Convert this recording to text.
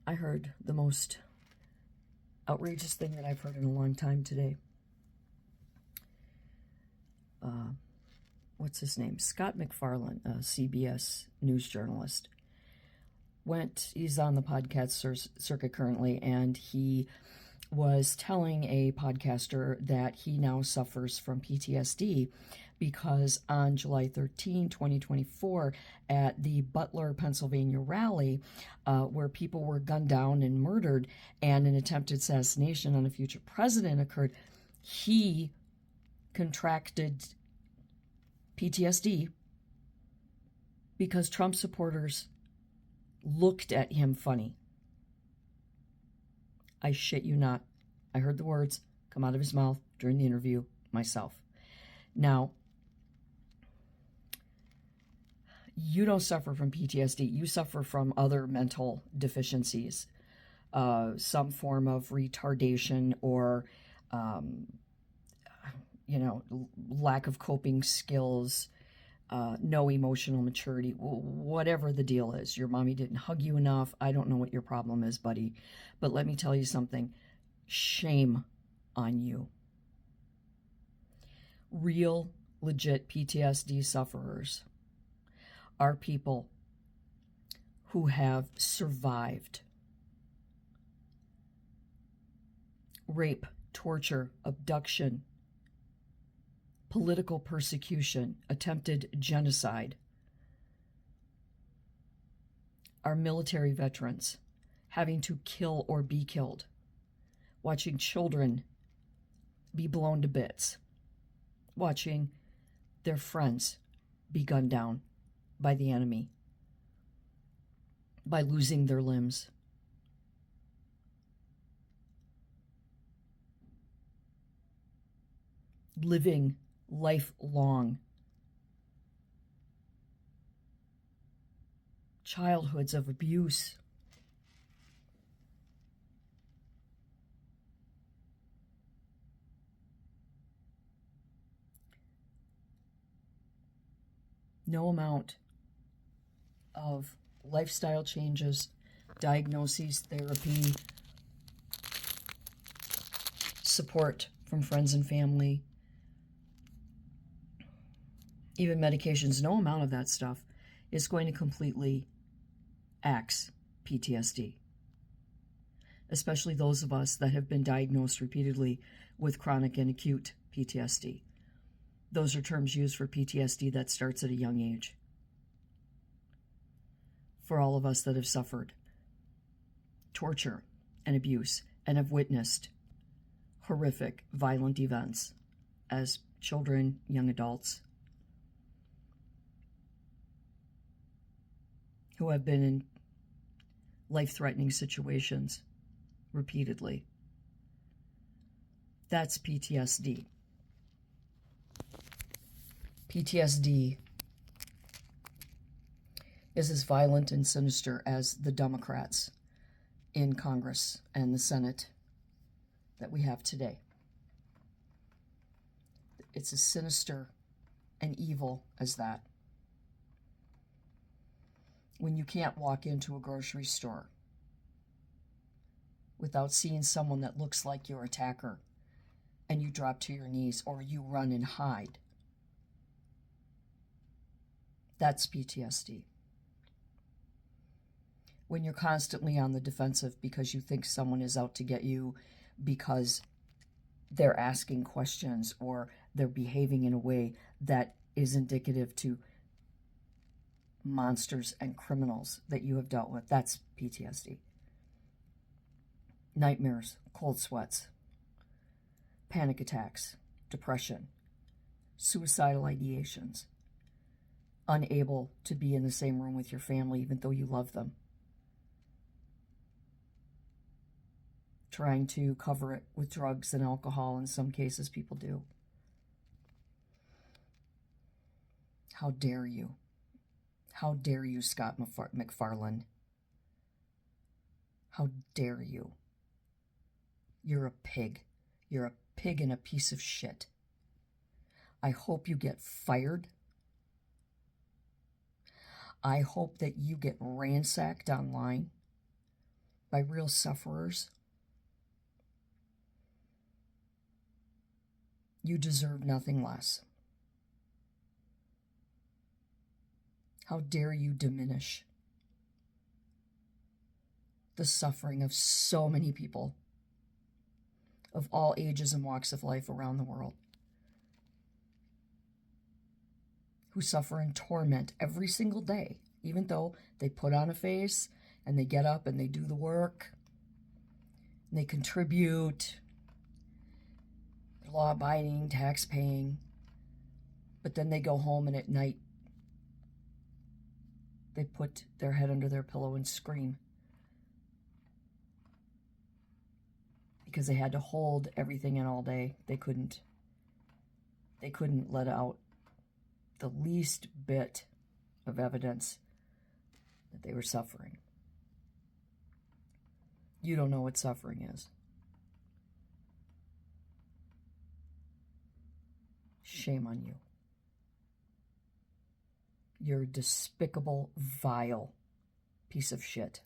I heard the most outrageous thing that I've heard in a long time today. What's his name? Scott McFarland, a CBS news journalist. He's on the podcast circuit currently, and he was telling a podcaster that he now suffers from PTSD because on July 13, 2024, at the Butler, Pennsylvania rally, where people were gunned down and murdered and an attempted assassination on a future president occurred, he contracted PTSD because Trump supporters looked at him funny. I shit you not. I heard the words come out of his mouth during the interview myself. Now, you don't suffer from PTSD. You suffer from other mental deficiencies, some form of retardation or, lack of coping skills, no emotional maturity, whatever the deal is. Your mommy didn't hug you enough. I don't know what your problem is, buddy. But let me tell you something. Shame on you. Real, legit PTSD sufferers are people who have survived rape, torture, abduction, political persecution, attempted genocide. Our military veterans having to kill or be killed, watching children be blown to bits, watching their friends be gunned down by the enemy, by losing their limbs. Living lifelong childhoods of abuse. No amount of lifestyle changes, diagnoses, therapy, support from friends and family, even medications, no amount of that stuff is going to completely axe PTSD. Especially those of us that have been diagnosed repeatedly with chronic and acute PTSD. Those are terms used for PTSD that starts at a young age. For all of us that have suffered torture and abuse and have witnessed horrific, violent events as children, young adults, who have been in life-threatening situations repeatedly. That's PTSD. PTSD is as violent and sinister as the Democrats in Congress and the Senate that we have today. It's as sinister and evil as that. When you can't walk into a grocery store without seeing someone that looks like your attacker and you drop to your knees or you run and hide. That's PTSD. When you're constantly on the defensive because you think someone is out to get you because they're asking questions or they're behaving in a way that is indicative to monsters and criminals that you have dealt with. That's PTSD. Nightmares, cold sweats, panic attacks, depression, suicidal ideations, unable to be in the same room with your family even though you love them, trying to cover it with drugs and alcohol. In some cases, people do. How dare you? How dare you, Scott McFarland? How dare you? You're a pig. You're a pig and a piece of shit. I hope you get fired. I hope that you get ransacked online by real sufferers, you deserve nothing less. How dare you diminish the suffering of so many people of all ages and walks of life around the world, who suffer in torment every single day, even though they put on a face and they get up and they do the work and they contribute, law-abiding, tax-paying, but then they go home and at night they put their head under their pillow and scream because they had to hold everything in all day. They couldn't let out the least bit of evidence that they were suffering. You don't know what suffering is. Shame on you. You're a despicable, vile piece of shit.